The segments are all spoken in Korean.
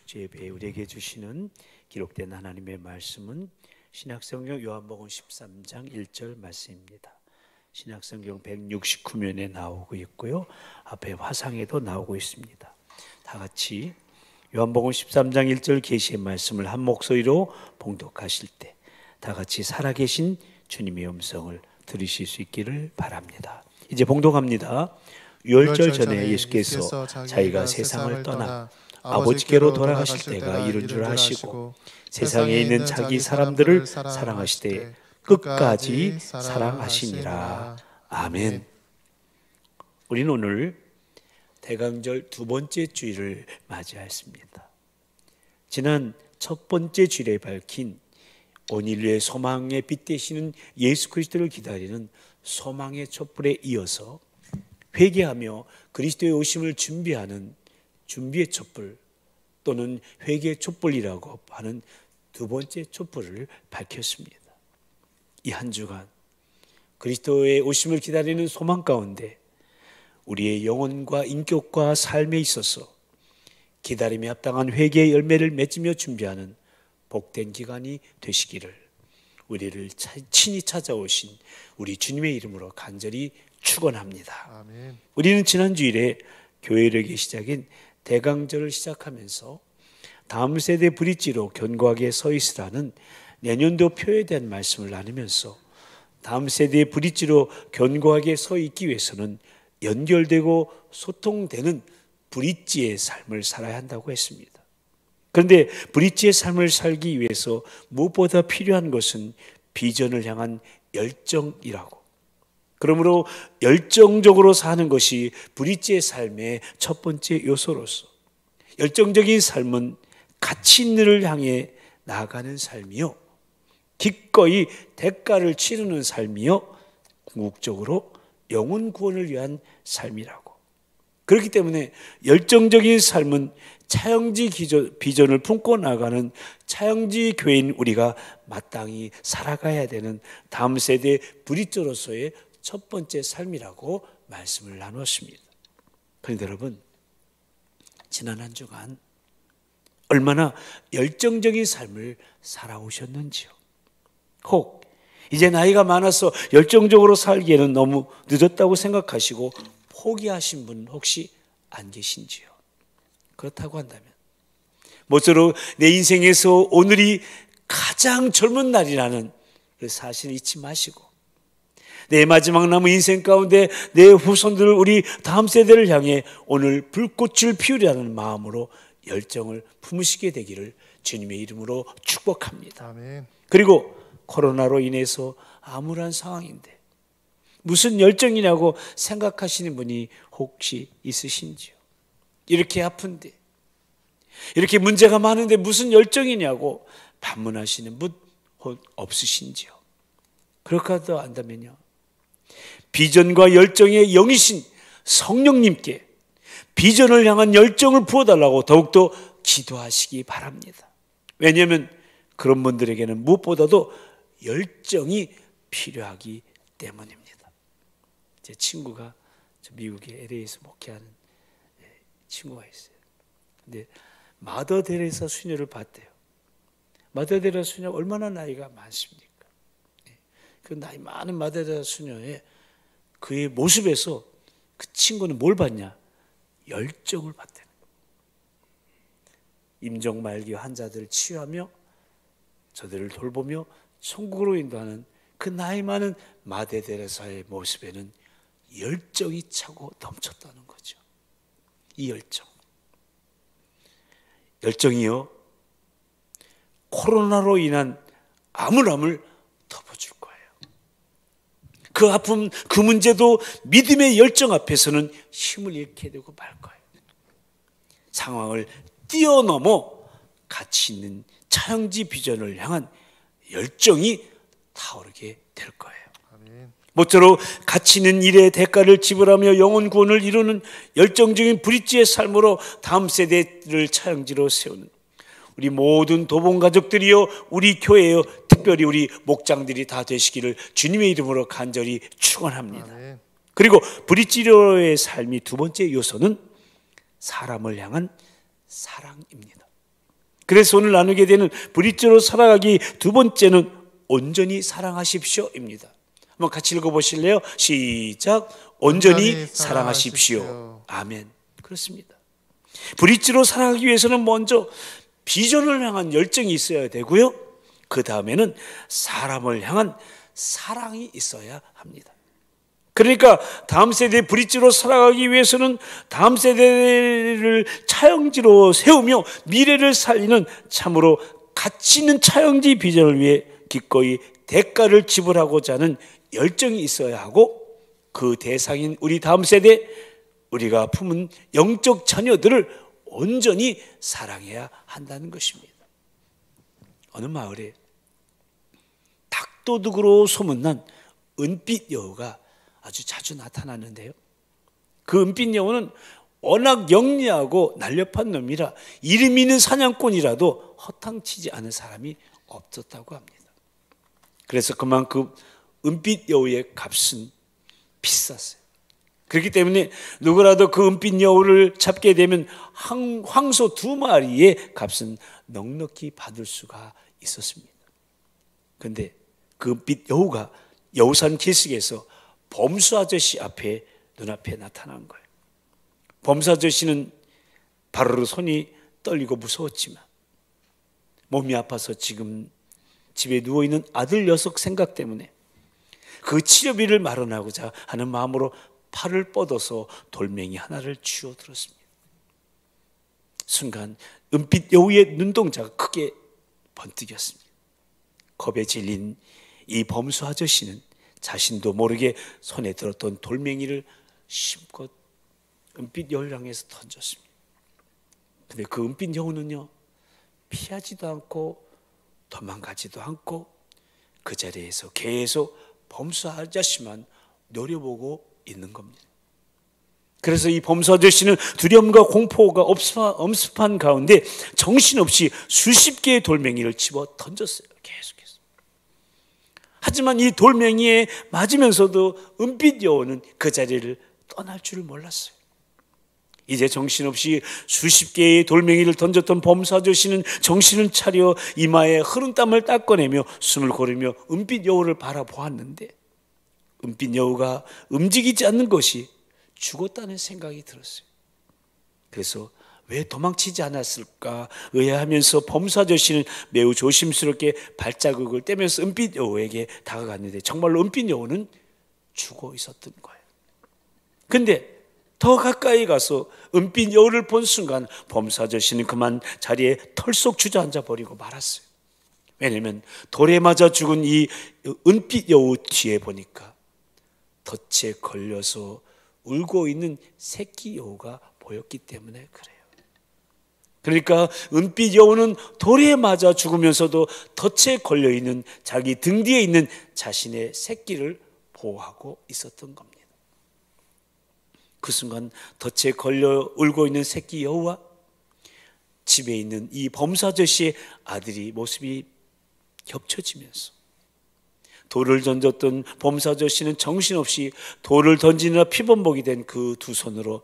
축제예배에 우리에게 주시는 기록된 하나님의 말씀은 신약성경 요한복음 13장 1절 말씀입니다. 신약성경 169면에 나오고 있고요, 앞에 화상에도 나오고 있습니다. 다 같이 요한복음 13장 1절 계시의 말씀을 한 목소리로 봉독하실 때 다 같이 살아계신 주님의 음성을 들으실 수 있기를 바랍니다. 이제 봉독합니다. 유월절 전에 예수께서 자기가 세상을 떠나 아버지께로 돌아가실 때가 이른 줄 아시고 세상에 있는 자기 사람들을 사랑하시되 끝까지 사랑하시니라. 아멘. 우리는 오늘 대강절 두 번째 주일을 맞이했습니다. 지난 첫 번째 주일에 밝힌 온 인류의 소망의 빛 되시는 예수 그리스도를 기다리는 소망의 촛불에 이어서 회개하며 그리스도의 오심을 준비하는 준비의 촛불 또는 회개의 촛불이라고 하는 두 번째 촛불을 밝혔습니다. 이 한 주간 그리스도의 오심을 기다리는 소망 가운데 우리의 영혼과 인격과 삶에 있어서 기다림에 합당한 회개의 열매를 맺으며 준비하는 복된 기간이 되시기를 우리를 친히 찾아오신 우리 주님의 이름으로 간절히 축원합니다. 아멘. 우리는 지난 주일에 교회력의 시작인 대강절을 시작하면서 다음 세대 브릿지로 견고하게 서 있으라는 내년도 표에 대한 말씀을 나누면서 다음 세대의 브릿지로 견고하게 서 있기 위해서는 연결되고 소통되는 브릿지의 삶을 살아야 한다고 했습니다. 그런데 브릿지의 삶을 살기 위해서 무엇보다 필요한 것은 비전을 향한 열정이라고. 그러므로 열정적으로 사는 것이 브릿지의 삶의 첫 번째 요소로서 열정적인 삶은 가치 있는 일을 향해 나아가는 삶이요, 기꺼이 대가를 치르는 삶이요, 궁극적으로 영혼 구원을 위한 삶이라고. 그렇기 때문에 열정적인 삶은 차영지 비전을 품고 나가는 차영지 교회인 우리가 마땅히 살아가야 되는 다음 세대 브릿지로서의 첫 번째 삶이라고 말씀을 나누었습니다. 그런데 여러분, 지난 한 주간 얼마나 열정적인 삶을 살아오셨는지요. 혹 이제 나이가 많아서 열정적으로 살기에는 너무 늦었다고 생각하시고 포기하신 분 혹시 안 계신지요? 그렇다고 한다면 모쪼록 내 인생에서 오늘이 가장 젊은 날이라는 그 사실을 잊지 마시고 내 마지막 남은 인생 가운데 내 후손들을, 우리 다음 세대를 향해 오늘 불꽃을 피우려는 마음으로 열정을 품으시게 되기를 주님의 이름으로 축복합니다. 아멘. 그리고 코로나로 인해서 암울한 상황인데 무슨 열정이냐고 생각하시는 분이 혹시 있으신지요? 이렇게 아픈데, 이렇게 문제가 많은데 무슨 열정이냐고 반문하시는 분 없으신지요? 그렇게도 한다면요, 비전과 열정의 영이신 성령님께 비전을 향한 열정을 부어달라고 더욱더 기도하시기 바랍니다. 왜냐하면 그런 분들에게는 무엇보다도 열정이 필요하기 때문입니다. 제 친구가 미국의 LA에서 목회하는 친구가 있어요. 근데 마더 데레사 수녀를 봤대요. 마더 데레사 수녀 얼마나 나이가 많습니까? 그 나이 많은 마더 데레사 수녀의 그의 모습에서 그 친구는 뭘 봤냐? 열정을 봤대요. 임종 말기 환자들을 치유하며 저들을 돌보며 천국으로 인도하는 그 나이 많은 마더 데레사의 모습에는 열정이 차고 넘쳤다는 거죠. 이 열정이요, 코로나로 인한 암울함을 덮어줄 거예요. 그 아픔, 그 문제도 믿음의 열정 앞에서는 힘을 잃게 되고 말 거예요. 상황을 뛰어넘어 가치 있는 차영지 비전을 향한 열정이 타오르게 될 거예요. 아멘. 모쪼록 가치 있는 일의 대가를 지불하며 영혼 구원을 이루는 열정적인 브릿지의 삶으로 다음 세대를 차영지로 세우는 우리 모든 도봉 가족들이요, 우리 교회요, 특별히 우리 목장들이 다 되시기를 주님의 이름으로 간절히 축원합니다. 아멘. 그리고 브릿지로의 삶이 두 번째 요소는 사람을 향한 사랑입니다. 그래서 오늘 나누게 되는 브릿지로 살아가기 두 번째는 온전히 사랑하십시오입니다. 한번 같이 읽어보실래요? 시작. 온전히 사랑하십시오. 아멘. 그렇습니다. 브릿지로 살아가기 위해서는 먼저 비전을 향한 열정이 있어야 되고요, 그 다음에는 사람을 향한 사랑이 있어야 합니다. 그러니까 다음 세대 브릿지로 살아가기 위해서는 다음 세대를 차영지로 세우며 미래를 살리는 참으로 가치 있는 차영지 비전을 위해 기꺼이 대가를 지불하고자 하는 열정이 있어야 하고, 그 대상인 우리 다음 세대, 우리가 품은 영적 자녀들을 온전히 사랑해야 한다는 것입니다. 어느 마을에 닭도둑으로 소문난 은빛 여우가 아주 자주 나타나는데요, 그 은빛 여우는 워낙 영리하고 날렵한 놈이라 이름 있는 사냥꾼이라도 허탕치지 않은 사람이 없었다고 합니다. 그래서 그만큼 은빛 여우의 값은 비쌌어요. 그렇기 때문에 누구라도 그 은빛 여우를 잡게 되면 황소 2마리의 값은 넉넉히 받을 수가 있었습니다. 그런데 그 은빛 여우가 여우산 기슭에서 범수 아저씨 앞에 눈앞에 나타난 거예요. 범수 아저씨는 바로 손이 떨리고 무서웠지만 몸이 아파서 지금 집에 누워있는 아들 녀석 생각 때문에 그 치료비를 마련하고자 하는 마음으로 팔을 뻗어서 돌멩이 하나를 쥐어들었습니다. 순간 은빛 여우의 눈동자가 크게 번뜩였습니다. 겁에 질린 이 범수 아저씨는 자신도 모르게 손에 들었던 돌멩이를 심껏 은빛 여우를 향해서 던졌습니다. 근데 그 은빛 여우는요, 피하지도 않고 도망가지도 않고 그 자리에서 계속 범수 아저씨만 노려보고 있는 겁니다. 그래서 이 범수 아저씨는 두려움과 공포가 엄습한 가운데 정신없이 수십 개의 돌멩이를 집어 던졌어요. 계속해서. 하지만 이 돌멩이에 맞으면서도 은빛 여우는 그 자리를 떠날 줄을 몰랐어요. 이제 정신없이 수십 개의 돌멩이를 던졌던 범수 아저씨는 정신을 차려 이마에 흐른 땀을 닦아내며 숨을 고르며 은빛 여우를 바라보았는데 은빛 여우가 움직이지 않는 것이 죽었다는 생각이 들었어요. 그래서 왜 도망치지 않았을까 의아하면서 범수 아저씨는 매우 조심스럽게 발자국을 떼면서 은빛 여우에게 다가갔는데 정말로 은빛 여우는 죽어 있었던 거예요. 근데 더 가까이 가서 은빛 여우를 본 순간 범수 아저씨는 그만 자리에 털썩 주저앉아 버리고 말았어요. 왜냐하면 돌에 맞아 죽은 이 은빛 여우 뒤에 보니까 덫에 걸려서 울고 있는 새끼 여우가 보였기 때문에 그래요. 그러니까 은빛 여우는 돌에 맞아 죽으면서도 덫에 걸려있는 자기 등 뒤에 있는 자신의 새끼를 보호하고 있었던 겁니다. 그 순간 덫에 걸려 울고 있는 새끼 여우와 집에 있는 이 범수 아저씨의 아들이 모습이 겹쳐지면서 돌을 던졌던 범수 아저씨는 정신없이 돌을 던지느라 피범벅이 된 그 두 손으로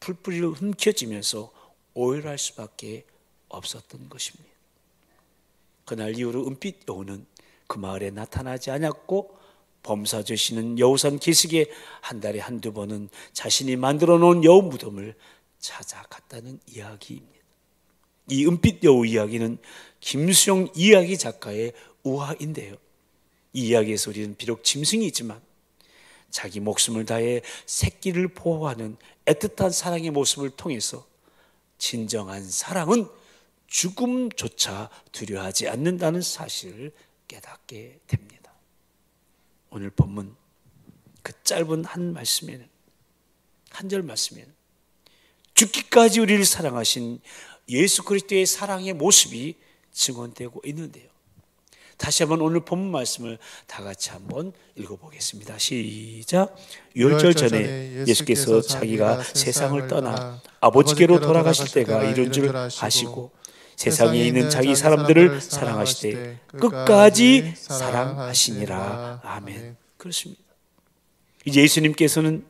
풀뿌리를 훔켜지면서 오열할 수밖에 없었던 것입니다. 그날 이후로 은빛 여우는 그 마을에 나타나지 않았고 범수 아저씨는 여우산 기슭에 한 달에 한두 번은 자신이 만들어 놓은 여우 무덤을 찾아갔다는 이야기입니다. 이 은빛 여우 이야기는 김수용 이야기 작가의 우화인데요, 이 이야기에서 우리는 비록 짐승이 있지만 자기 목숨을 다해 새끼를 보호하는 애틋한 사랑의 모습을 통해서 진정한 사랑은 죽음조차 두려워하지 않는다는 사실을 깨닫게 됩니다. 오늘 본문 그 짧은 한 말씀에는, 한 절 말씀에는 죽기까지 우리를 사랑하신 예수 그리스도의 사랑의 모습이 증언되고 있는데요. 다시 한번 오늘 본문 말씀을 다 같이 한번 읽어보겠습니다. 시작. 유월절 전에 예수께서 자기가 세상을 떠나 아버지께로 돌아가실 때가 이른 줄 아시고 세상에 있는 자기 사람들을 사랑하시되 끝까지 사랑하시니라. 아멘. 그렇습니다. 이제 예수님께서는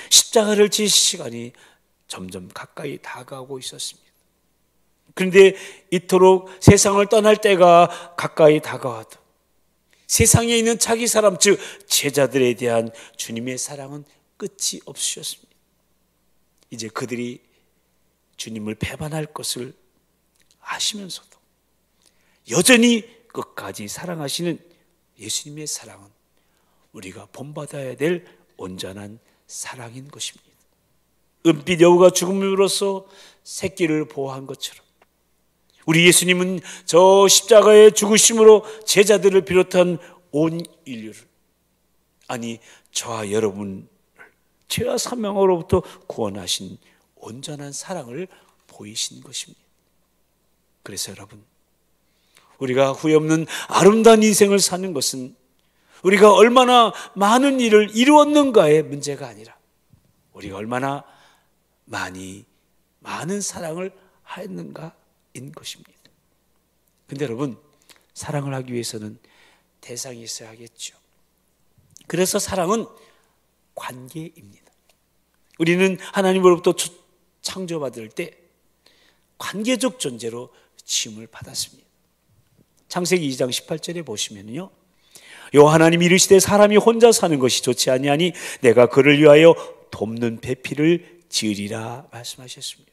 십자가를 지실 시간이 점점 가까이 다가오고 있었습니다. 그런데 이토록 세상을 떠날 때가 가까이 다가와도 세상에 있는 자기 사람, 즉 제자들에 대한 주님의 사랑은 끝이 없으셨습니다. 이제 그들이 주님을 배반할 것을 아시면서도 여전히 끝까지 사랑하시는 예수님의 사랑은 우리가 본받아야 될 온전한 사랑인 것입니다. 은빛 여우가 죽음으로써 새끼를 보호한 것처럼 우리 예수님은 저 십자가의 죽으심으로 제자들을 비롯한 온 인류를, 아니 저와 여러분을 죄와 사망으로부터 구원하신 온전한 사랑을 보이신 것입니다. 그래서 여러분, 우리가 후회 없는 아름다운 인생을 사는 것은 우리가 얼마나 많은 일을 이루었는가의 문제가 아니라 우리가 얼마나 많은 사랑을 하였는가인 것입니다. 근데 여러분, 사랑을 하기 위해서는 대상이 있어야 하겠죠. 그래서 사랑은 관계입니다. 우리는 하나님으로부터 창조받을 때 관계적 존재로 지음을 받았습니다. 창세기 2장 18절에 보시면요, 여호와 하나님이 이르시되 사람이 혼자 사는 것이 좋지 아니하니 내가 그를 위하여 돕는 배필을 지으리라 말씀하셨습니다.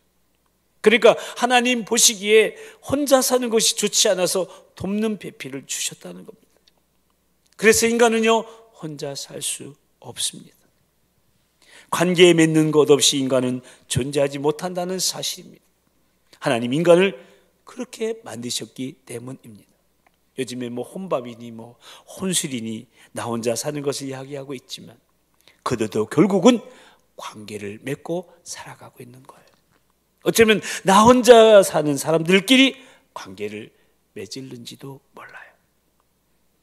그러니까 하나님 보시기에 혼자 사는 것이 좋지 않아서 돕는 배필을 주셨다는 겁니다. 그래서 인간은요, 혼자 살 수 없습니다. 관계에 맺는 것 없이 인간은 존재하지 못한다는 사실입니다. 하나님 인간을 그렇게 만드셨기 때문입니다. 요즘에 혼밥이니 혼술이니 나 혼자 사는 것을 이야기하고 있지만 그들도 결국은 관계를 맺고 살아가고 있는 거예요. 어쩌면 나 혼자 사는 사람들끼리 관계를 맺을는지도 몰라요.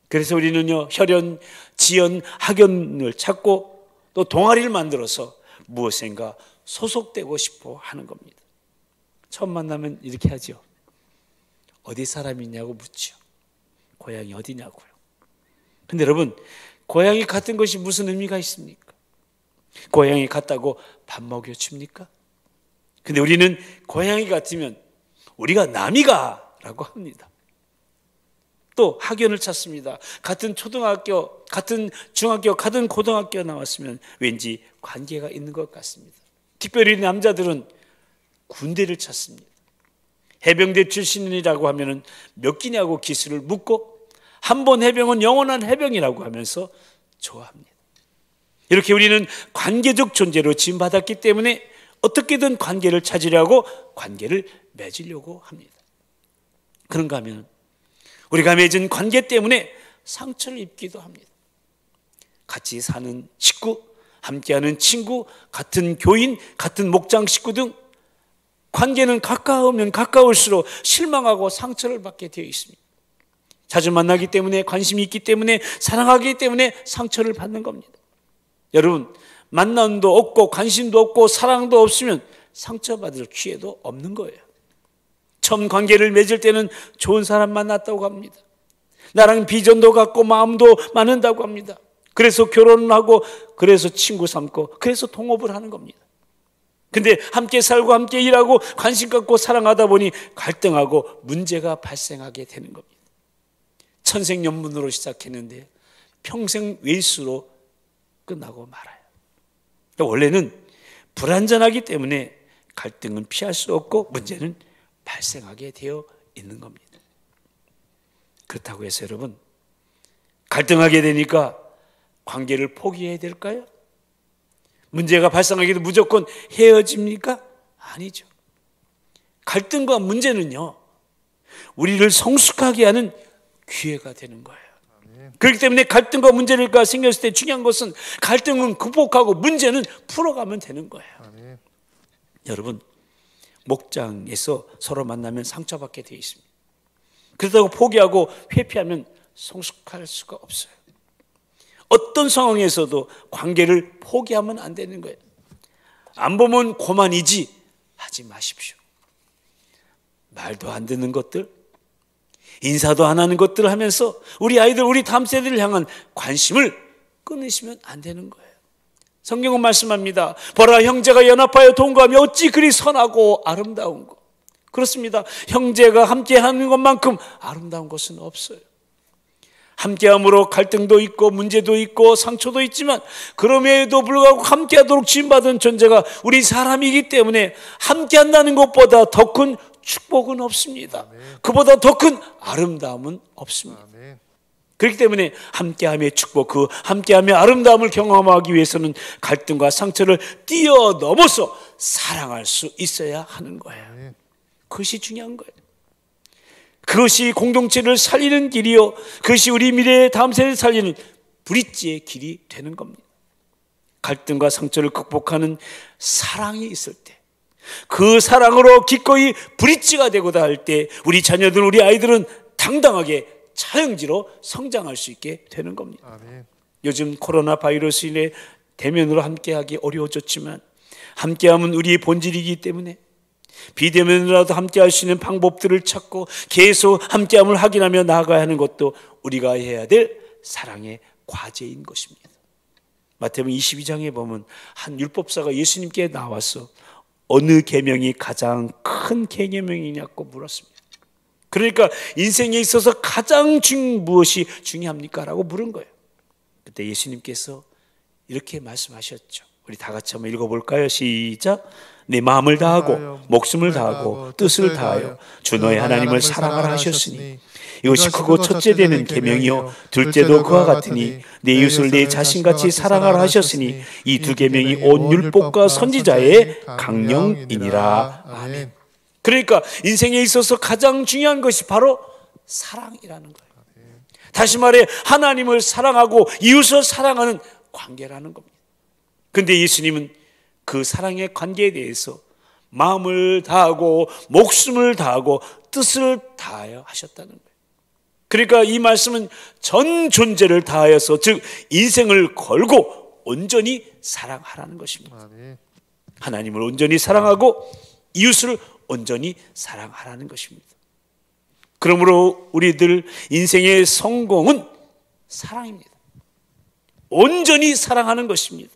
그래서 우리는요, 혈연, 지연, 학연을 찾고 또 동아리를 만들어서 무엇인가 소속되고 싶어 하는 겁니다. 처음 만나면 이렇게 하죠. 어디 사람이냐고 묻죠. 고향이 어디냐고요. 근데 여러분, 고향이 같은 것이 무슨 의미가 있습니까? 고향이 같다고 밥 먹여줍니까? 근데 우리는 고향이 같으면 우리가 남이가 라고 합니다. 또 학연을 찾습니다. 같은 초등학교, 같은 중학교, 같은 고등학교 나왔으면 왠지 관계가 있는 것 같습니다. 특별히 남자들은 군대를 찾습니다. 해병대 출신이라고 하면 몇 기냐고 기수를 묻고 한 번 해병은 영원한 해병이라고 하면서 좋아합니다. 이렇게 우리는 관계적 존재로 지음받았기 때문에 어떻게든 관계를 찾으려고 관계를 맺으려고 합니다. 그런가 하면 우리가 맺은 관계 때문에 상처를 입기도 합니다. 같이 사는 식구, 함께하는 친구, 같은 교인, 같은 목장 식구 등 관계는 가까우면 가까울수록 실망하고 상처를 받게 되어 있습니다. 자주 만나기 때문에, 관심이 있기 때문에, 사랑하기 때문에 상처를 받는 겁니다. 여러분, 만남도 없고 관심도 없고 사랑도 없으면 상처받을 기회도 없는 거예요. 처음 관계를 맺을 때는 좋은 사람 만났다고 합니다. 나랑 비전도 같고 마음도 맞는다고 합니다. 그래서 결혼을 하고, 그래서 친구 삼고, 그래서 동업을 하는 겁니다. 근데 함께 살고 함께 일하고 관심 갖고 사랑하다 보니 갈등하고 문제가 발생하게 되는 겁니다. 천생연분으로 시작했는데 평생 외수로 끝나고 말아요. 원래는 불완전하기 때문에 갈등은 피할 수 없고 문제는 발생하게 되어 있는 겁니다. 그렇다고 해서 여러분, 갈등하게 되니까 관계를 포기해야 될까요? 문제가 발생하기도 무조건 헤어집니까? 아니죠. 갈등과 문제는요, 우리를 성숙하게 하는 기회가 되는 거예요. 그렇기 때문에 갈등과 문제가 생겼을 때 중요한 것은 갈등은 극복하고 문제는 풀어가면 되는 거예요. 여러분, 목장에서 서로 만나면 상처받게 되어 있습니다. 그렇다고 포기하고 회피하면 성숙할 수가 없어요. 어떤 상황에서도 관계를 포기하면 안 되는 거예요. 안 보면 고만이지 하지 마십시오. 말도 안 듣는 것들, 인사도 안 하는 것들을 하면서 우리 아이들, 우리 다음 세대를 향한 관심을 끊으시면 안 되는 거예요. 성경은 말씀합니다. 보라, 형제가 연합하여 동거하며 어찌 그리 선하고 아름다운 것. 그렇습니다. 형제가 함께하는 것만큼 아름다운 것은 없어요. 함께함으로 갈등도 있고 문제도 있고 상처도 있지만 그럼에도 불구하고 함께하도록 지음받은 존재가 우리 사람이기 때문에 함께한다는 것보다 더 큰 축복은 없습니다. 그보다 더 큰 아름다움은 없습니다. 그렇기 때문에 함께함의 축복, 그 함께함의 아름다움을 경험하기 위해서는 갈등과 상처를 뛰어넘어서 사랑할 수 있어야 하는 거예요. 그것이 중요한 거예요. 그것이 공동체를 살리는 길이요, 그것이 우리 미래의 다음 세대를 살리는 브릿지의 길이 되는 겁니다. 갈등과 상처를 극복하는 사랑이 있을 때, 그 사랑으로 기꺼이 브릿지가 되고자 할 때 우리 자녀들, 우리 아이들은 당당하게 차영지로 성장할 수 있게 되는 겁니다. 아멘. 요즘 코로나 바이러스 인해 대면으로 함께하기 어려워졌지만 함께하면 우리의 본질이기 때문에 비대면으로라도 함께할 수 있는 방법들을 찾고 계속 함께함을 확인하며 나아가야 하는 것도 우리가 해야 될 사랑의 과제인 것입니다. 마태복음 22장에 보면 한 율법사가 예수님께 나와서 어느 계명이 가장 큰 계명이냐고 물었습니다. 그러니까 인생에 있어서 가장 무엇이 중요합니까? 라고 물은 거예요. 그때 예수님께서 이렇게 말씀하셨죠. 우리 다 같이 한번 읽어볼까요? 시작. 내 마음을 다하고 목숨을 다하고 뜻을 다하여 주 너의 하나님을 사랑하라 하셨으니 이것이 크고 첫째 되는 계명이요 둘째도 그와 같으니 내 이웃을 내 자신같이 사랑하라 하셨으니 이 두 계명이 온 율법과 선지자의 강령이니라. 아멘. 그러니까 인생에 있어서 가장 중요한 것이 바로 사랑이라는 거예요. 다시 말해 하나님을 사랑하고 이웃을 사랑하는 관계라는 겁니다. 그런데 예수님은 그 사랑의 관계에 대해서 마음을 다하고 목숨을 다하고 뜻을 다하여 하셨다는 거예요. 그러니까 이 말씀은 전 존재를 다하여서, 즉 인생을 걸고 온전히 사랑하라는 것입니다. 하나님을 온전히 사랑하고 이웃을 온전히 사랑하라는 것입니다. 그러므로 우리들 인생의 성공은 사랑입니다. 온전히 사랑하는 것입니다.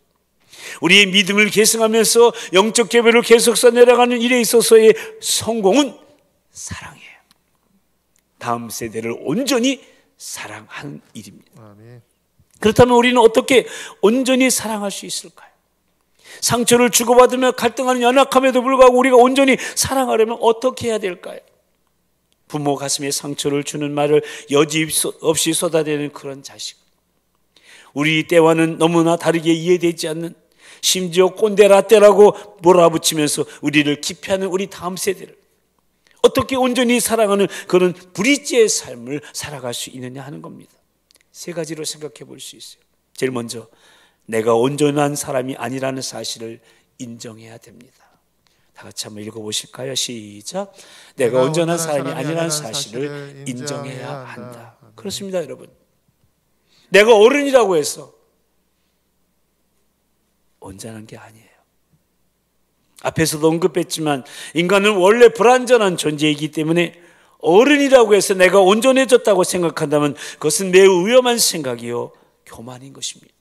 우리의 믿음을 계승하면서 영적 계보를 계속 써내려가는 일에 있어서의 성공은 사랑이에요. 다음 세대를 온전히 사랑하는 일입니다. 그렇다면 우리는 어떻게 온전히 사랑할 수 있을까요? 상처를 주고받으며 갈등하는 연약함에도 불구하고 우리가 온전히 사랑하려면 어떻게 해야 될까요? 부모 가슴에 상처를 주는 말을 여지없이 쏟아내는 그런 자식, 우리 때와는 너무나 다르게 이해되지 않는, 심지어 꼰대라떼라고 몰아붙이면서 우리를 기피하는 우리 다음 세대를 어떻게 온전히 사랑하는 그런 브릿지의 삶을 살아갈 수 있느냐 하는 겁니다. 세 가지로 생각해 볼 수 있어요. 제일 먼저, 내가 온전한 사람이 아니라는 사실을 인정해야 됩니다. 다 같이 한번 읽어보실까요? 시작. 내가 온전한 사람이 아니라는 사실을 인정해야 한다. 그렇습니다, 여러분. 내가 어른이라고 해서 온전한 게 아니에요. 앞에서도 언급했지만 인간은 원래 불완전한 존재이기 때문에 어른이라고 해서 내가 온전해졌다고 생각한다면 그것은 매우 위험한 생각이요, 교만인 것입니다.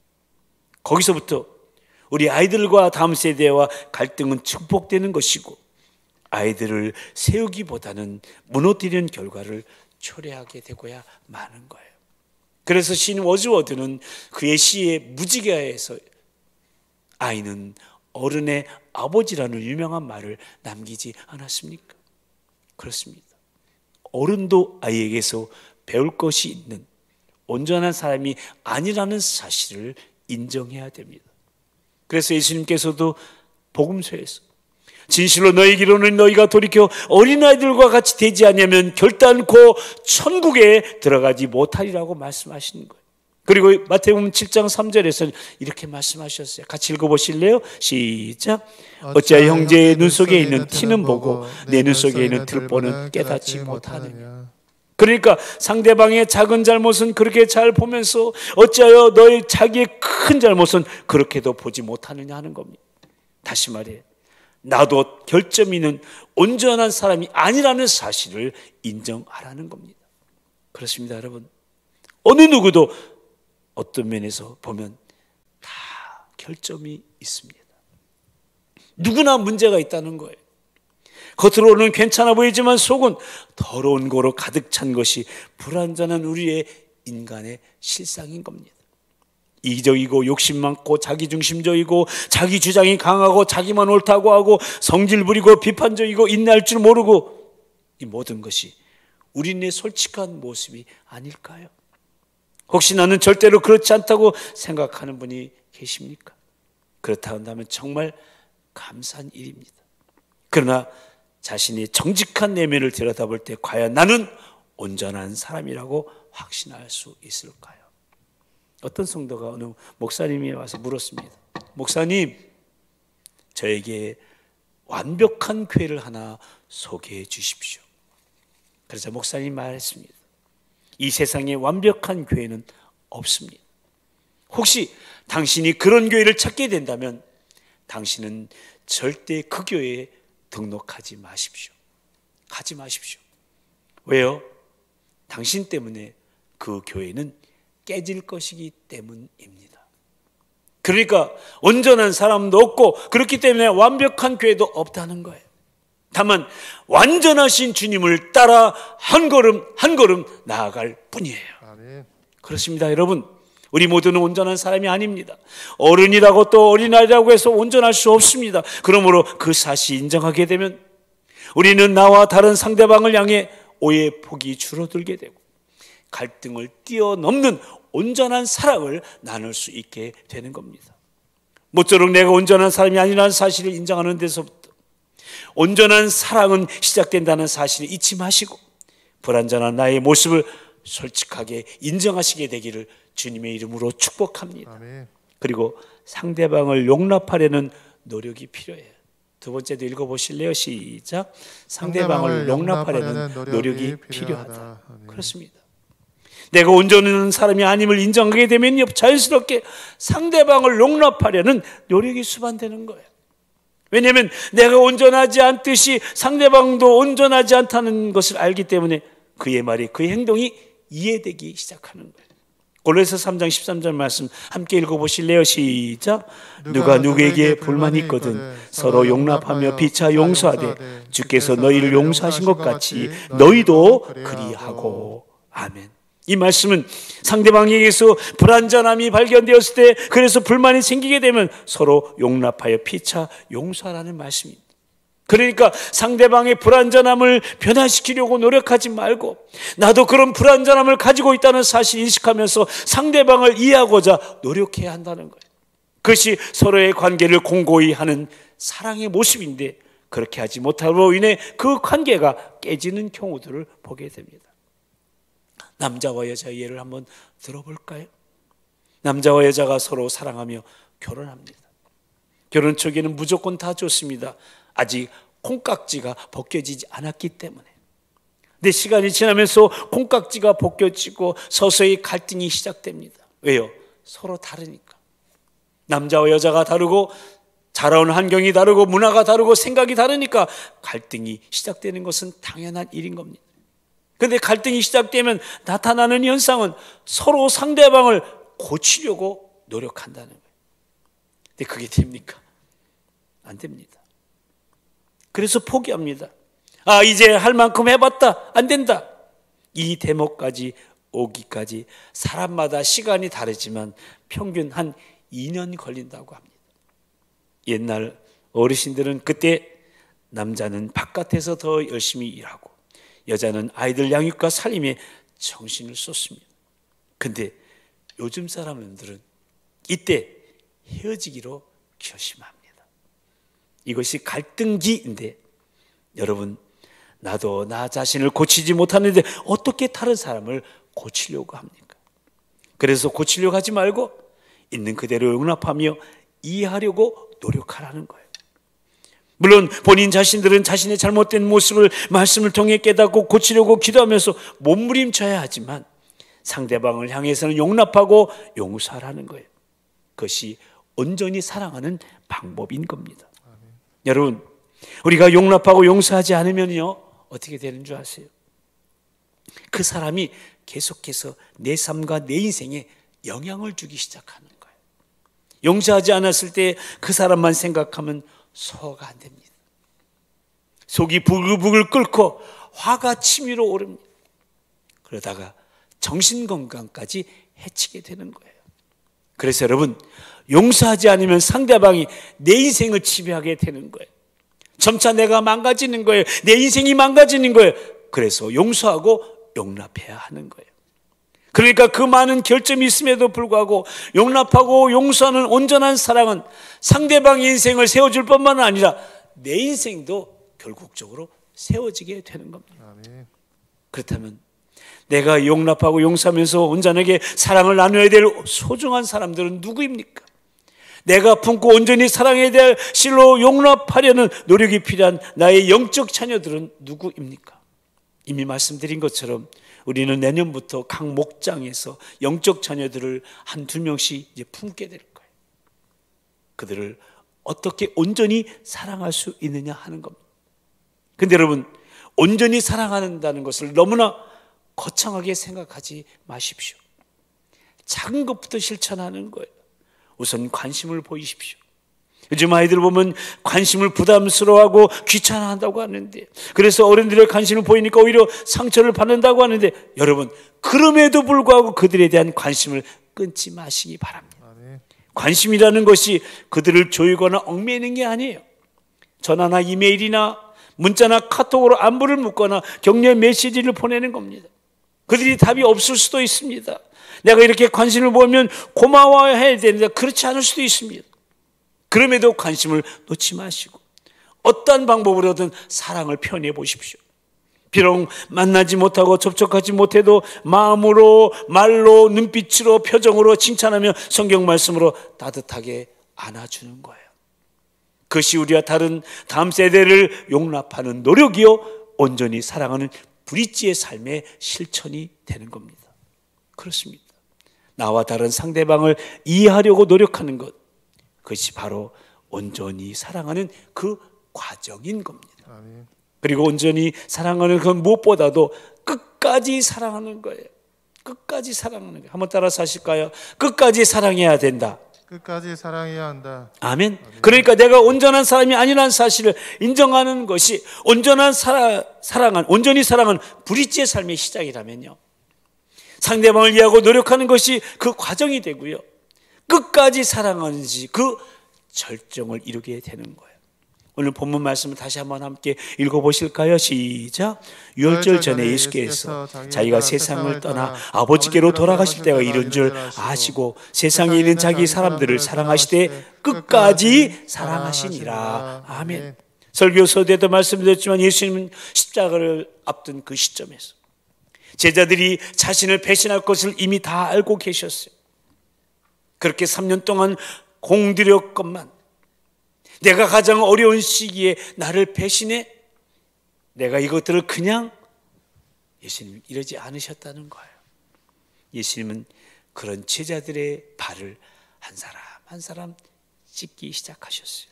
거기서부터 우리 아이들과 다음 세대와 갈등은 증폭되는 것이고 아이들을 세우기보다는 무너뜨리는 결과를 초래하게 되고야 마는 거예요. 그래서 시인 워즈워드는 그의 시에 무지개에서 아이는 어른의 아버지라는 유명한 말을 남기지 않았습니까? 그렇습니다. 어른도 아이에게서 배울 것이 있는 온전한 사람이 아니라는 사실을 인정해야 됩니다. 그래서 예수님께서도 복음서에서 진실로 너희에게로는 너희가 돌이켜 어린아이들과 같이 되지 않으면 결단코 천국에 들어가지 못하리라고 말씀하시는 거예요. 그리고 마태복음 7장 3절에서는 이렇게 말씀하셨어요. 같이 읽어보실래요? 시작. 어찌하여 형제의 눈 속에 있는 티는 보고 내 눈 속에 있는 들보는 깨닫지 못하느냐. 그러니까 상대방의 작은 잘못은 그렇게 잘 보면서 어찌하여 너의 자기의 큰 잘못은 그렇게도 보지 못하느냐 하는 겁니다. 다시 말해, 나도 결점 있는 온전한 사람이 아니라는 사실을 인정하라는 겁니다. 그렇습니다, 여러분. 어느 누구도 어떤 면에서 보면 다 결점이 있습니다. 누구나 문제가 있다는 거예요. 겉으로는 괜찮아 보이지만 속은 더러운 거로 가득 찬 것이 불완전한 우리의 인간의 실상인 겁니다. 이기적이고 욕심 많고 자기중심적이고 자기 주장이 강하고 자기만 옳다고 하고 성질 부리고 비판적이고 인내할 줄 모르고, 이 모든 것이 우리의 솔직한 모습이 아닐까요? 혹시 나는 절대로 그렇지 않다고 생각하는 분이 계십니까? 그렇다 한다면 정말 감사한 일입니다. 그러나 자신의 정직한 내면을 들여다볼 때 과연 나는 온전한 사람이라고 확신할 수 있을까요? 어떤 성도가 어느 목사님이 와서 물었습니다. 목사님, 저에게 완벽한 교회를 하나 소개해 주십시오. 그래서 목사님이 말했습니다. 이 세상에 완벽한 교회는 없습니다. 혹시 당신이 그런 교회를 찾게 된다면 당신은 절대 그 교회에 등록하지 마십시오. 하지 마십시오. 왜요? 당신 때문에 그 교회는 깨질 것이기 때문입니다. 그러니까 온전한 사람도 없고 그렇기 때문에 완벽한 교회도 없다는 거예요. 다만 완전하신 주님을 따라 한 걸음 한 걸음 나아갈 뿐이에요. 아멘. 그렇습니다, 여러분. 우리 모두는 온전한 사람이 아닙니다. 어른이라고 또 어린아이라고 해서 온전할 수 없습니다. 그러므로 그 사실을 인정하게 되면 우리는 나와 다른 상대방을 향해 오해 폭이 줄어들게 되고 갈등을 뛰어넘는 온전한 사랑을 나눌 수 있게 되는 겁니다. 모쪼록 내가 온전한 사람이 아니라는 사실을 인정하는 데서부터 온전한 사랑은 시작된다는 사실을 잊지 마시고 불완전한 나의 모습을 솔직하게 인정하시게 되기를 주님의 이름으로 축복합니다. 아멘. 그리고 상대방을 용납하려는 노력이 필요해요. 두 번째도 읽어보실래요? 시작. 상대방을 용납하려는 노력이 필요하다. 아멘. 그렇습니다. 내가 온전한 사람이 아님을 인정하게 되면 자연스럽게 상대방을 용납하려는 노력이 수반되는 거예요. 왜냐하면 내가 온전하지 않듯이 상대방도 온전하지 않다는 것을 알기 때문에 그의 말이, 그의 행동이 이해되기 시작하는 거예요. 골로새서 3장 13절 말씀 함께 읽어보실래요? 시작. 누가 누구에게 불만이 있거든 서로 용납하며 피차 용서하되 주께서 너희를 용서하신 것 같이 너희도 그리하고. 아멘. 이 말씀은 상대방에게서 불완전함이 발견되었을 때, 그래서 불만이 생기게 되면 서로 용납하여 피차 용서하라는 말씀입니다. 그러니까 상대방의 불완전함을 변화시키려고 노력하지 말고 나도 그런 불완전함을 가지고 있다는 사실을 인식하면서 상대방을 이해하고자 노력해야 한다는 거예요. 그것이 서로의 관계를 공고히 하는 사랑의 모습인데, 그렇게 하지 못함으로 인해 그 관계가 깨지는 경우들을 보게 됩니다. 남자와 여자의 예를 한번 들어볼까요? 남자와 여자가 서로 사랑하며 결혼합니다. 결혼 초기에는 무조건 다 좋습니다. 아직 콩깍지가 벗겨지지 않았기 때문에. 근데 시간이 지나면서 콩깍지가 벗겨지고 서서히 갈등이 시작됩니다. 왜요? 서로 다르니까. 남자와 여자가 다르고 자라온 환경이 다르고 문화가 다르고 생각이 다르니까 갈등이 시작되는 것은 당연한 일인 겁니다. 그런데 갈등이 시작되면 나타나는 현상은 서로 상대방을 고치려고 노력한다는 거예요. 근데 그게 됩니까? 안 됩니다. 그래서 포기합니다. 이제 할 만큼 해봤다. 안 된다. 이 대목까지 오기까지 사람마다 시간이 다르지만 평균 한 2년 걸린다고 합니다. 옛날 어르신들은 그때 남자는 바깥에서 더 열심히 일하고 여자는 아이들 양육과 살림에 정신을 쏟습니다. 근데 요즘 사람들은 이때 헤어지기로 결심합니다. 이것이 갈등기인데, 여러분, 나도 나 자신을 고치지 못하는데 어떻게 다른 사람을 고치려고 합니까? 그래서 고치려고 하지 말고 있는 그대로 용납하며 이해하려고 노력하라는 거예요. 물론 본인 자신들은 자신의 잘못된 모습을 말씀을 통해 깨닫고 고치려고 기도하면서 몸부림쳐야 하지만 상대방을 향해서는 용납하고 용서하라는 거예요. 그것이 온전히 사랑하는 방법인 겁니다. 아멘. 여러분, 우리가 용납하고 용서하지 않으면요 어떻게 되는 줄 아세요? 그 사람이 계속해서 내 삶과 내 인생에 영향을 주기 시작하는 거예요. 용서하지 않았을 때 그 사람만 생각하면 소화가 안 됩니다. 속이 부글부글 끓고 화가 치밀어 오릅니다. 그러다가 정신건강까지 해치게 되는 거예요. 그래서 여러분, 용서하지 않으면 상대방이 내 인생을 지배하게 되는 거예요. 점차 내가 망가지는 거예요. 내 인생이 망가지는 거예요. 그래서 용서하고 용납해야 하는 거예요. 그러니까 그 많은 결점이 있음에도 불구하고 용납하고 용서하는 온전한 사랑은 상대방의 인생을 세워줄 뿐만 아니라 내 인생도 결국적으로 세워지게 되는 겁니다. 아멘. 그렇다면 내가 용납하고 용서하면서 온전하게 사랑을 나눠야 될 소중한 사람들은 누구입니까? 내가 품고 온전히 사랑해야 될 실로 용납하려는 노력이 필요한 나의 영적 자녀들은 누구입니까? 이미 말씀드린 것처럼 우리는 내년부터 각 목장에서 영적 자녀들을 한두 명씩 이제 품게 될 거예요. 그들을 어떻게 온전히 사랑할 수 있느냐 하는 겁니다. 근데 여러분, 온전히 사랑한다는 것을 너무나 거창하게 생각하지 마십시오. 작은 것부터 실천하는 거예요. 우선 관심을 보이십시오. 요즘 아이들 보면 관심을 부담스러워하고 귀찮아한다고 하는데, 그래서 어른들의 관심을 보이니까 오히려 상처를 받는다고 하는데, 여러분, 그럼에도 불구하고 그들에 대한 관심을 끊지 마시기 바랍니다. 관심이라는 것이 그들을 조이거나 얽매이는 게 아니에요. 전화나 이메일이나 문자나 카톡으로 안부를 묻거나 격려 메시지를 보내는 겁니다. 그들이 답이 없을 수도 있습니다. 내가 이렇게 관심을 보면 고마워해야 되는데 그렇지 않을 수도 있습니다. 그럼에도 관심을 놓지 마시고 어떠한 방법으로든 사랑을 표현해 보십시오. 비록 만나지 못하고 접촉하지 못해도 마음으로, 말로, 눈빛으로, 표정으로 칭찬하며 성경 말씀으로 따뜻하게 안아주는 거예요. 그것이 우리와 다른 다음 세대를 용납하는 노력이요, 온전히 사랑하는 브릿지의 삶의 실천이 되는 겁니다. 그렇습니다. 나와 다른 상대방을 이해하려고 노력하는 것, 그것이 바로 온전히 사랑하는 그 과정인 겁니다. 아멘. 그리고 온전히 사랑하는 그 무엇보다도 끝까지 사랑하는 거예요. 끝까지 사랑하는 거예요. 한번 따라서 하실까요? 끝까지 사랑해야 된다. 끝까지 사랑해야 한다. 아멘. 그러니까 내가 온전한 사람이 아니라는 사실을 인정하는 것이 온전한 온전히 사랑은 브릿지의 삶의 시작이라면요, 상대방을 이해하고 노력하는 것이 그 과정이 되고요, 끝까지 사랑하는지 그 절정을 이루게 되는 거예요. 오늘 본문 말씀을 다시 한번 함께 읽어보실까요? 시작. 유월절 전에 예수께서 자기가 세상을 떠나 아버지께로 돌아가실 때가 이른 줄 아시고 세상에 있는 자기 사람들을 사랑하시되 끝까지 사랑하시니라. 아멘. 설교서 때도 말씀드렸지만 예수님은 십자가를 앞둔 그 시점에서 제자들이 자신을 배신할 것을 이미 다 알고 계셨어요. 그렇게 3년 동안 공들였건만 내가 가장 어려운 시기에 나를 배신해? 내가 이것들을 그냥, 예수님 이러지 않으셨다는 거예요. 예수님은 그런 제자들의 발을 한 사람 한 사람 찢기 시작하셨어요.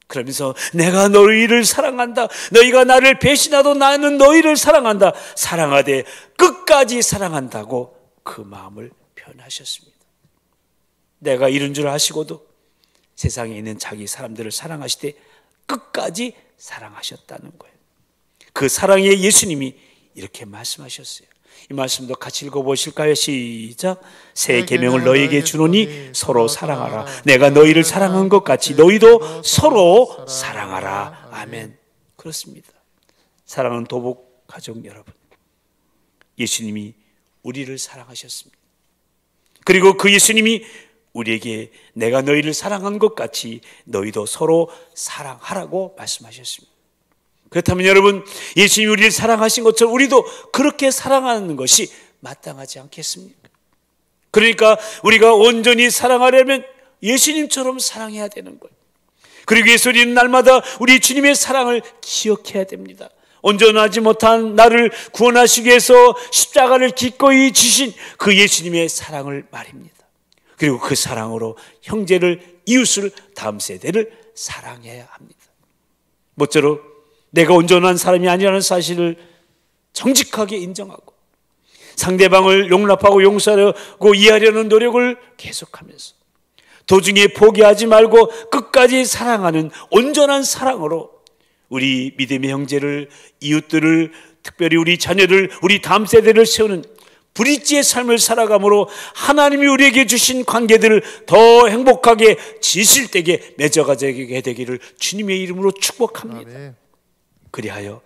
그러면서 내가 너희를 사랑한다. 너희가 나를 배신하도 나는 너희를 사랑한다. 사랑하되 끝까지 사랑한다고 그 마음을 표현하셨습니다. 내가 이런 줄 아시고도 세상에 있는 자기 사람들을 사랑하시되 끝까지 사랑하셨다는 거예요. 그 사랑의 예수님이 이렇게 말씀하셨어요. 이 말씀도 같이 읽어보실까요? 시작. 새 계명을 너희에게 주노니 서로 사랑하라. 내가 너희를 사랑한 것 같이 너희도 서로 사랑하라. 아멘. 그렇습니다. 사랑하는 도복 가족 여러분, 예수님이 우리를 사랑하셨습니다. 그리고 그 예수님이 우리에게 내가 너희를 사랑한 것 같이 너희도 서로 사랑하라고 말씀하셨습니다. 그렇다면 여러분, 예수님이 우리를 사랑하신 것처럼 우리도 그렇게 사랑하는 것이 마땅하지 않겠습니까? 그러니까 우리가 온전히 사랑하려면 예수님처럼 사랑해야 되는 거예요. 그리고 예수님은 날마다 우리 주님의 사랑을 기억해야 됩니다. 온전하지 못한 나를 구원하시기 위해서 십자가를 기꺼이 지신 그 예수님의 사랑을 말입니다. 그리고 그 사랑으로 형제를, 이웃을, 다음 세대를 사랑해야 합니다. 모쪼록 내가 온전한 사람이 아니라는 사실을 정직하게 인정하고 상대방을 용납하고 용서하고 이해하려는 노력을 계속하면서 도중에 포기하지 말고 끝까지 사랑하는 온전한 사랑으로 우리 믿음의 형제를, 이웃들을, 특별히 우리 자녀를, 우리 다음 세대를 세우는 브릿지의 삶을 살아감으로 하나님이 우리에게 주신 관계들을 더 행복하게 진실되게 맺어가게 되기를 주님의 이름으로 축복합니다. 아멘. 그리하여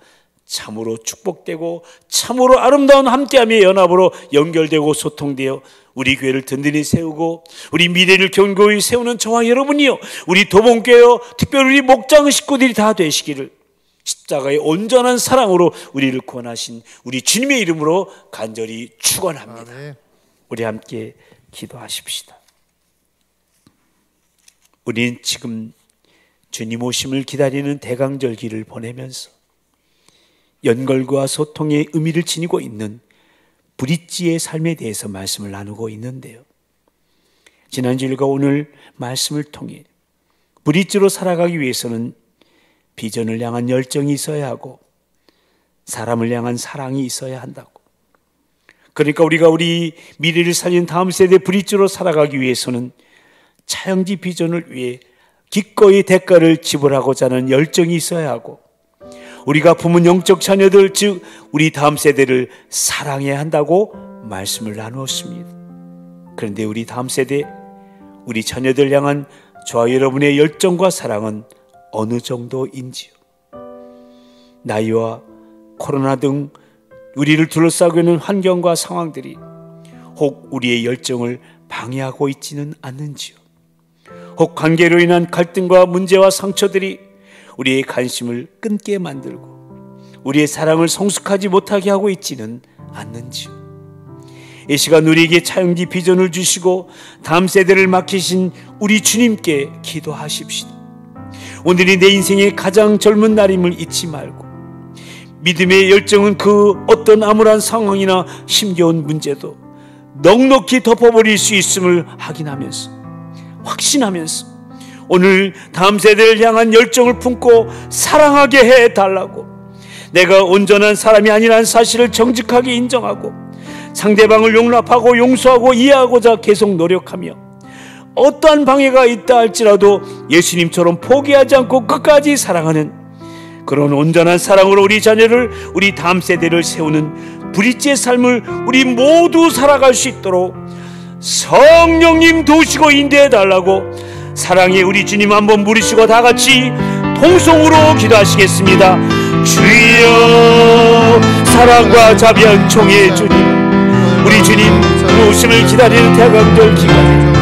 참으로 축복되고 참으로 아름다운 함께함의 연합으로 연결되고 소통되어 우리 교회를 든든히 세우고 우리 미래를 견고히 세우는 저와 여러분이요, 우리 도봉교회요, 특별히 우리 목장 식구들이 다 되시기를 십자가의 온전한 사랑으로 우리를 구원하신 우리 주님의 이름으로 간절히 축원합니다. 아멘. 우리 함께 기도하십시다. 우리는 지금 주님 오심을 기다리는 대강절기를 보내면서 연결과 소통의 의미를 지니고 있는 브릿지의 삶에 대해서 말씀을 나누고 있는데요, 지난주일과 오늘 말씀을 통해 브릿지로 살아가기 위해서는 비전을 향한 열정이 있어야 하고 사람을 향한 사랑이 있어야 한다고. 그러니까 우리가 우리 미래를 살린 다음 세대 브릿지로 살아가기 위해서는 차영지 비전을 위해 기꺼이 대가를 지불하고자 하는 열정이 있어야 하고, 우리가 품은 영적 자녀들, 즉 우리 다음 세대를 사랑해야 한다고 말씀을 나누었습니다. 그런데 우리 다음 세대, 우리 자녀들 향한 저와 여러분의 열정과 사랑은 어느 정도인지요? 나이와 코로나 등 우리를 둘러싸고 있는 환경과 상황들이 혹 우리의 열정을 방해하고 있지는 않는지요? 혹 관계로 인한 갈등과 문제와 상처들이 우리의 관심을 끊게 만들고 우리의 사랑을 성숙하지 못하게 하고 있지는 않는지요? 이 시간 우리에게 차영지 비전을 주시고 다음 세대를 맡기신 우리 주님께 기도하십시다. 오늘이 내 인생의 가장 젊은 날임을 잊지 말고, 믿음의 열정은 그 어떤 암울한 상황이나 힘겨운 문제도 넉넉히 덮어버릴 수 있음을 확인하면서, 확신하면서 오늘 다음 세대를 향한 열정을 품고 사랑하게 해달라고, 내가 온전한 사람이 아니라는 사실을 정직하게 인정하고 상대방을 용납하고 용서하고 이해하고자 계속 노력하며 어떠한 방해가 있다 할지라도 예수님처럼 포기하지 않고 끝까지 사랑하는 그런 온전한 사랑으로 우리 자녀를, 우리 다음 세대를 세우는 브릿지의 삶을 우리 모두 살아갈 수 있도록 성령님 도우시고 인도해 달라고 사랑의 우리 주님 한번 부르시고 다 같이 통성으로 기도하시겠습니다. 주여, 사랑과 자비한 총의 주님, 우리 주님 오심을 기다리는 대강절 기간에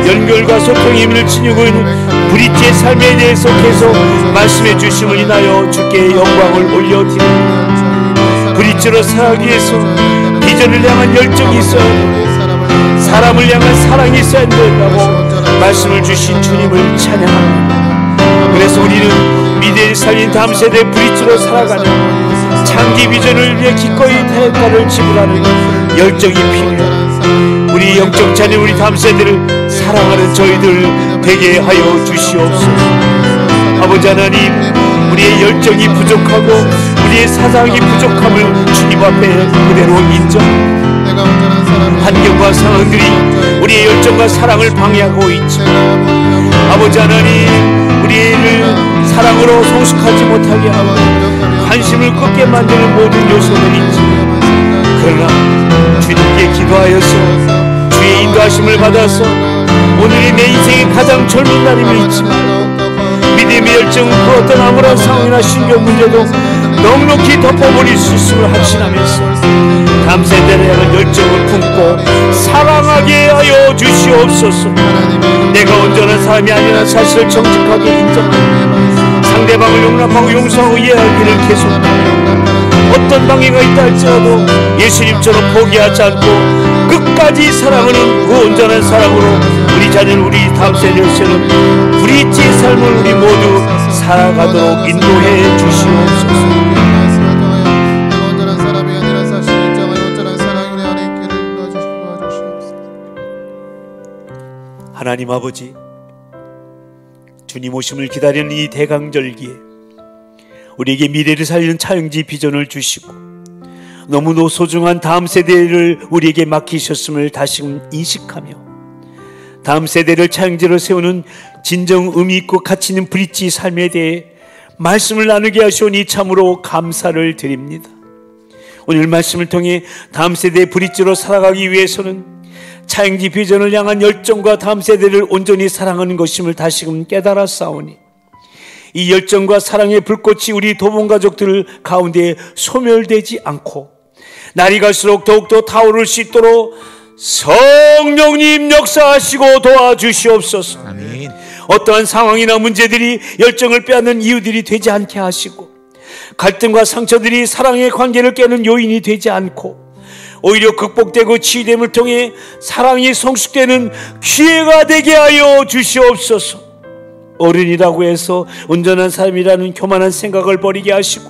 연결과 소통의 의미를 지니고 있는 브릿지의 삶에 대해서 계속 말씀해 주심을 인하여 주께 영광을 올려드립니다. 브릿지로 살아가기 위해서 비전을 향한 열정이 있어야 하고 사람을 향한 사랑이 있어야 된다고 말씀을 주신 주님을 찬양합니다. 그래서 우리는 미래를 살린 다음 세대 브릿지로 살아가는 장기 비전을 위해 기꺼이 대가를 지불하는 열정이 필요합니다. 우리 영적 자녀, 우리 다음 세대를 사랑하는 저희들 되게 하여 주시옵소서. 아버지 하나님, 우리의 열정이 부족하고 우리의 사랑이 부족함을 주님 앞에 그대로 인정합니다. 환경과 상황들이 우리의 열정과 사랑을 방해하고 있지, 아버지 하나님, 우리를 사랑으로 성숙하지 못하게 하고 관심을 끄게 만드는 모든 요소들이 있지, 그러나 주님께 기도하여서 주의 인도하심을 받아서 오늘이 내 인생의 가장 젊은 날임을 잊지 말고 믿음의 열정은 그 어떤 아무런 상황이나 신경 문제도 넉넉히 덮어버릴 수 있음을 확신하면서 다음 세대를 향한 열정을 품고 사랑하게 하여 주시옵소서. 내가 온전한 사람이 아니라는 사실을 정직하게 인정하고 상대방을 용납하고 용서하고 이해하기를 계속하며 어떤 방해가 있다 할지라도 예수님처럼 포기하지 않고 끝까지 사랑하는 그 온전한 사랑으로 우리 자녀를, 우리 다음 세대를 세우는 브릿지의 삶을 우리 모두 살아가도록 인도해 주시옵소서. 하나님 아버지, 주님 오심을 기다리는 이 대강절기에 우리에게 미래를 살리는 차영지 비전을 주시고 너무도 소중한 다음 세대를 우리에게 맡기셨음을 다시금 인식하며 다음 세대를 차영지로 세우는 진정 의미 있고 가치 있는 브릿지 삶에 대해 말씀을 나누게 하시오니 참으로 감사를 드립니다. 오늘 말씀을 통해 다음 세대의 브릿지로 살아가기 위해서는 차영지 비전을 향한 열정과 다음 세대를 온전히 사랑하는 것임을 다시금 깨달았사오니 이 열정과 사랑의 불꽃이 우리 도봉가족들 가운데 소멸되지 않고 날이 갈수록 더욱더 타오를 수 있도록 성령님 역사하시고 도와주시옵소서. 아멘. 어떠한 상황이나 문제들이 열정을 빼앗는 이유들이 되지 않게 하시고 갈등과 상처들이 사랑의 관계를 깨는 요인이 되지 않고 오히려 극복되고 치유됨을 통해 사랑이 성숙되는 기회가 되게 하여 주시옵소서. 어른이라고 해서 온전한 삶이라는 교만한 생각을 버리게 하시고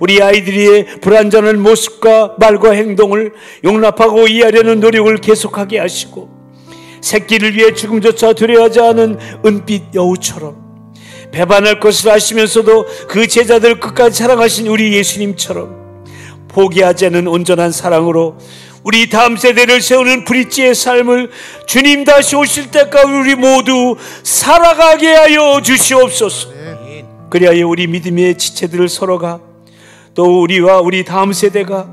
우리 아이들의 불완전한 모습과 말과 행동을 용납하고 이해하려는 노력을 계속하게 하시고 새끼를 위해 죽음조차 두려워하지 않은 은빛 여우처럼 배반할 것을 아시면서도 그 제자들 끝까지 사랑하신 우리 예수님처럼 포기하지 않은 온전한 사랑으로 우리 다음 세대를 세우는 브릿지의 삶을 주님 다시 오실 때까지 우리 모두 살아가게 하여 주시옵소서. 그리하여 우리 믿음의 지체들을 서로가 또 우리와 우리 다음 세대가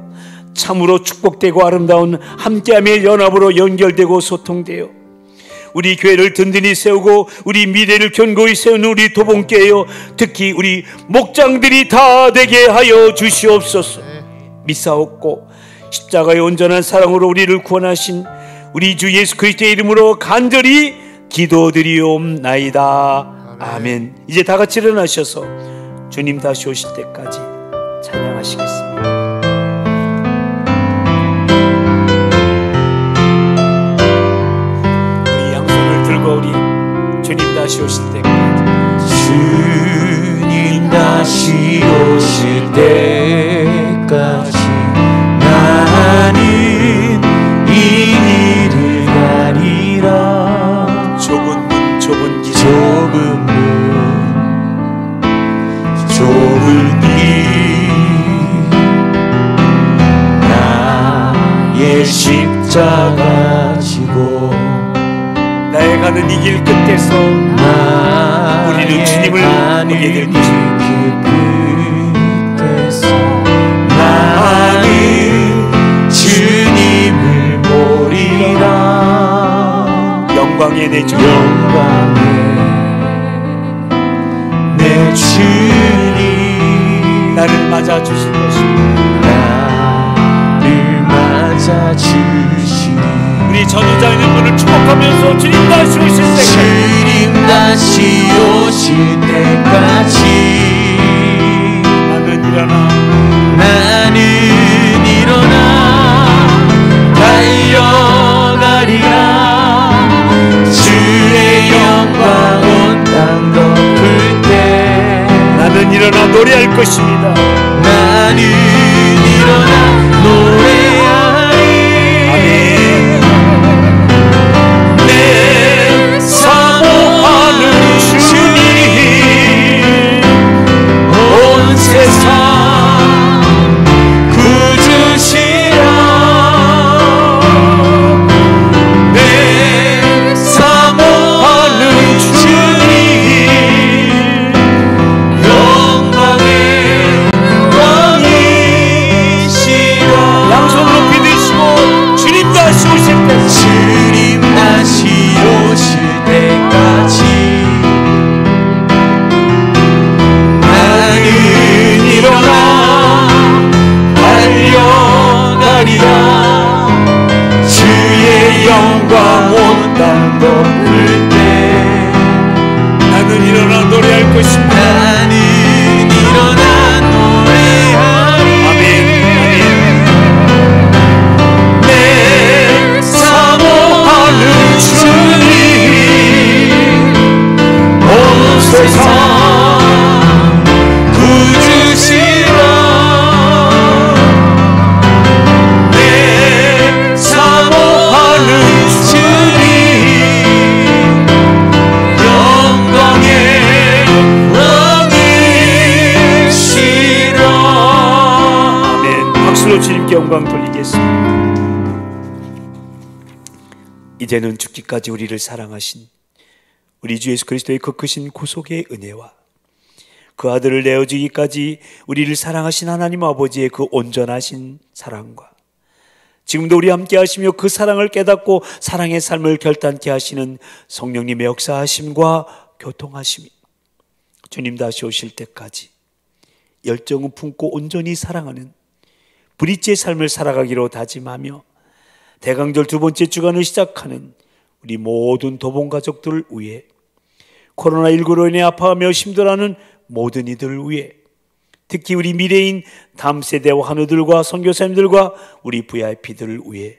참으로 축복되고 아름다운 함께함의 연합으로 연결되고 소통되어 우리 교회를 든든히 세우고 우리 미래를 견고히 세우는 우리 도봉교회여 특히 우리 목장들이 다 되게 하여 주시옵소서. 믿사옵고 십자가의 온전한 사랑으로 우리를 구원하신 우리 주 예수 그리스도의 이름으로 간절히 기도드리옵나이다. 아멘. 이제 다 같이 일어나셔서 주님 다시 오실 때까지 찬양하시겠습니다. 우리 양손을 들고 우리 주님 다시 오실 때까지 주님 다시 오실 때까지 나는 이 길을 가리라. 좁은 문 좁은 길 좁은 문 좁은 길 나의 십자가 지고 나의 가는 이 길 끝에서 우리는 주님을 보게 될 것입니다. 나는 주님을 보리라. 영광의 내 주님, 영광의 내 주님 나를 맞아 주실 것입니다. 나를 맞아 주시니 우리 전우자 있는 분을 축복하면서 주님 다시 오실 때까지 주님 다시 오실 때까지 나는 일어나 달려가리라. 주의 영광 온 땅 덮을 때 나는 일어나 노래할 것입니다. 나는 일어나 노래하리. 아멘. 내 사모하는 주님 온 세상 구주시라. 내 사모하는 주님 영광의 왕이시라. 양손 높이 드시고 주님 다시 오실 때 주님 다시 오실 때까지 나는 일어나 달려가리라. 주의 영광 온 땅 덮을 때 나는 일어나 노래할 것입니다. 나는 일어나 노래하리. 아멘. 내 사모하는 주님 온 세상 구주시라. 내 사모하는 주님 영광의 왕이시라. 아멘. 박수로 주님께 영광 돌리겠습니다. 이제는 죽기까지 우리를 사랑하신 우리 주 예수 그리스도의 그 크신 구속의 은혜와 그 아들을 내어주기까지 우리를 사랑하신 하나님 아버지의 그 온전하신 사랑과 지금도 우리 함께 하시며 그 사랑을 깨닫고 사랑의 삶을 결단케 하시는 성령님의 역사하심과 교통하심이 주님 다시 오실 때까지 열정을 품고 온전히 사랑하는 브릿지의 삶을 살아가기로 다짐하며 대강절 두 번째 주간을 시작하는 우리 모든 도봉 가족들을 위해, 코로나19로 인해 아파하며 힘들어하는 모든 이들을 위해, 특히 우리 미래인 다음 세대와 환우들과 선교사님들과 우리 VIP들을 위해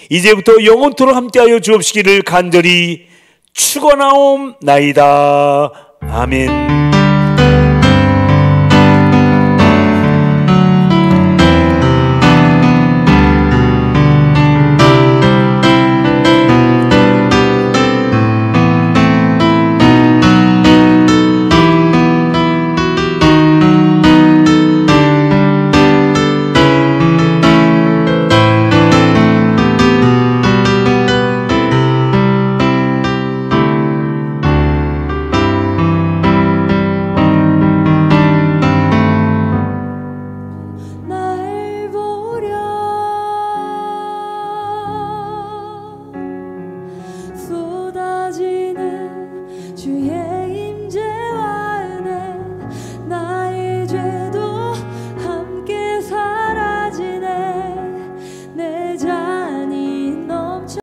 이제부터 영원토록 함께하여 주옵시기를 간절히 축원하옵나이다. 아멘.